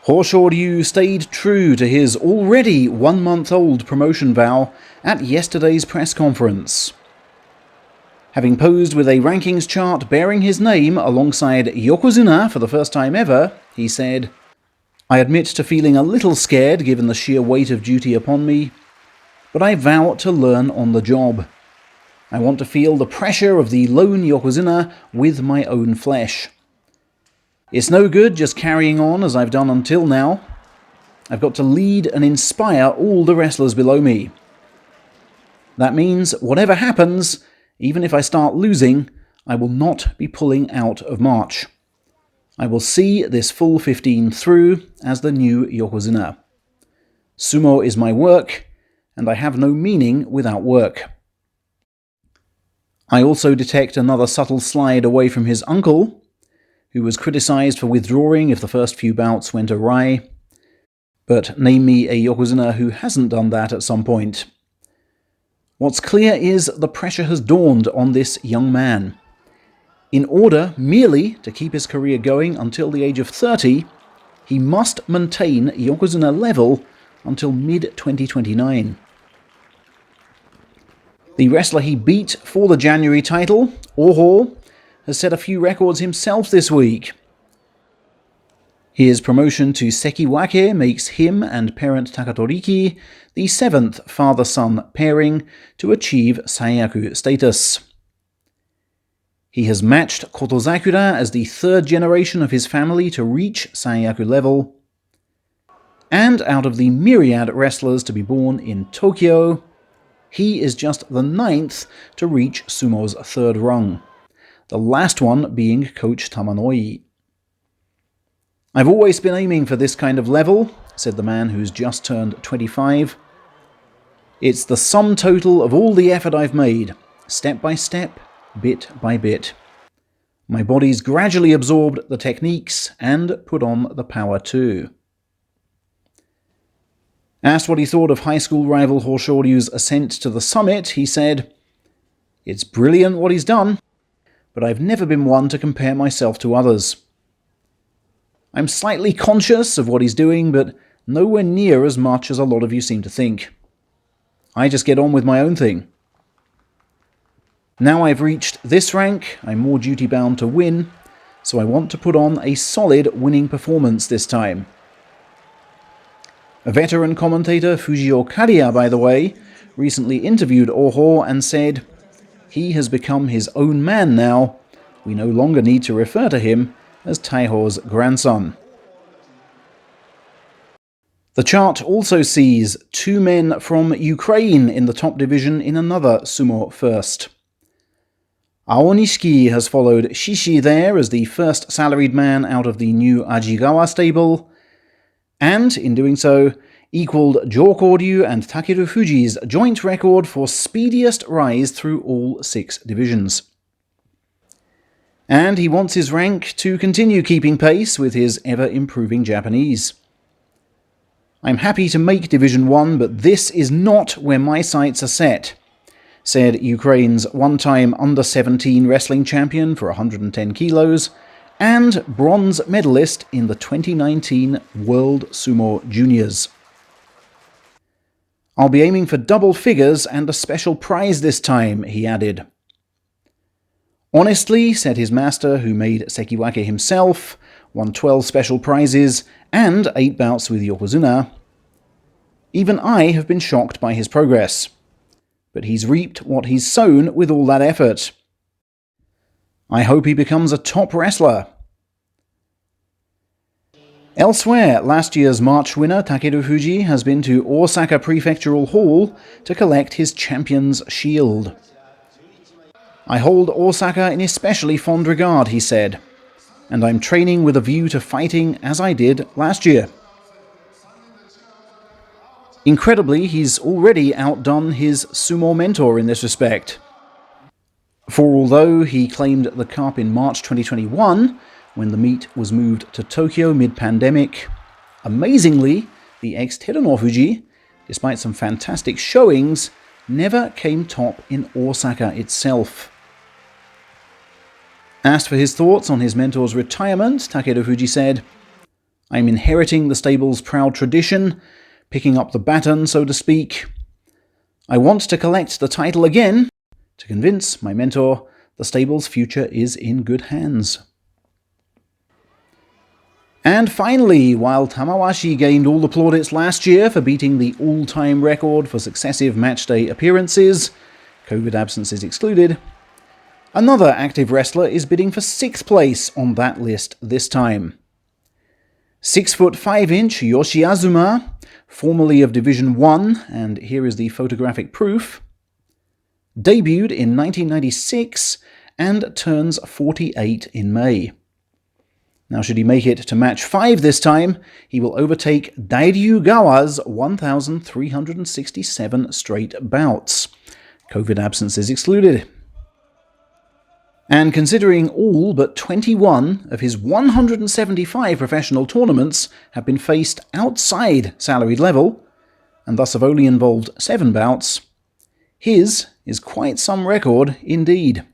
Hoshoryu stayed true to his already 1-month-old promotion vow at yesterday's press conference. Having posed with a rankings chart bearing his name alongside Yokozuna for the first time ever, he said, "I admit to feeling a little scared given the sheer weight of duty upon me, but I vow to learn on the job. I want to feel the pressure of the lone Yokozuna with my own flesh. It's no good just carrying on as I've done until now. I've got to lead and inspire all the wrestlers below me. That means whatever happens, even if I start losing, I will not be pulling out of March. I will see this full 15 through as the new Yokozuna. Sumo is my work, and I have no meaning without work." I also detect another subtle slide away from his uncle, who was criticised for withdrawing if the first few bouts went awry. But name me a Yokozuna who hasn't done that at some point. What's clear is the pressure has dawned on this young man. In order merely to keep his career going until the age of 30, he must maintain Yokozuna level until mid-2029. The wrestler he beat for the January title, Oho, has set a few records himself this week. His promotion to Sekiwake makes him and parent Takerufuji the 7th father-son pairing to achieve Saiyaku status. He has matched Kotozakura as the 3rd generation of his family to reach Saiyaku level. And out of the myriad wrestlers to be born in Tokyo, he is just the 9th to reach Sumo's 3rd rung, the last one being Coach Tamanoi. "I've always been aiming for this kind of level," said the man who's just turned 25. "It's the sum total of all the effort I've made, step by step, bit by bit. My body's gradually absorbed the techniques and put on the power too." Asked what he thought of high school rival Hoshoryu's ascent to the summit, he said, "It's brilliant what he's done, but I've never been one to compare myself to others. I'm slightly conscious of what he's doing, but nowhere near as much as a lot of you seem to think. I just get on with my own thing. Now I've reached this rank, I'm more duty-bound to win, so I want to put on a solid winning performance this time." A veteran commentator, Fujio Kariya, by the way, recently interviewed Oho and said, "He has become his own man now. We no longer need to refer to him as Taiho's grandson." The chart also sees 2 men from Ukraine in the top division in another sumo first. Aonishiki has followed Shishi there as the first salaried man out of the new Ajigawa stable, and, in doing so, equalled Jokoryu and Takerufuji's joint record for speediest rise through all 6 divisions. And he wants his rank to continue keeping pace with his ever-improving Japanese. "I'm happy to make Division 1, but this is not where my sights are set," said Ukraine's one-time under-17 wrestling champion for 110 kilos, and bronze medalist in the 2019 World Sumo Juniors. "I'll be aiming for double figures and a special prize this time," he added. "Honestly," said his master, who made Sekiwake himself, won 12 special prizes, and 8 bouts with Yokozuna, "even I have been shocked by his progress. But he's reaped what he's sown with all that effort. I hope he becomes a top wrestler." Elsewhere, last year's March winner Takerufuji has been to Osaka Prefectural Hall to collect his Champion's Shield. "I hold Osaka in especially fond regard," he said, "and I'm training with a view to fighting as I did last year." Incredibly, he's already outdone his sumo mentor in this respect. For although he claimed the cup in March 2021, when the meet was moved to Tokyo mid-pandemic, amazingly, the ex-Takerufuji, despite some fantastic showings, never came top in Osaka itself. Asked for his thoughts on his mentor's retirement, Takerufuji said, I'm inheriting the stable's proud tradition, picking up the baton, so to speak. I want to collect the title again to convince my mentor the stable's future is in good hands. And finally, while Tamawashi gained all the plaudits last year for beating the all-time record for successive matchday appearances, COVID absences excluded, another active wrestler is bidding for 6th place on that list this time. 6'5" Yoshiazuma, formerly of Division 1, and here is the photographic proof, debuted in 1996 and turns 48 in May. Now, should he make it to match 5 this time, he will overtake Dairyugawa's 1,367 straight bouts. COVID absences excluded. And considering all but 21 of his 175 professional tournaments have been faced outside salaried level, and thus have only involved 7 bouts, his is quite some record indeed.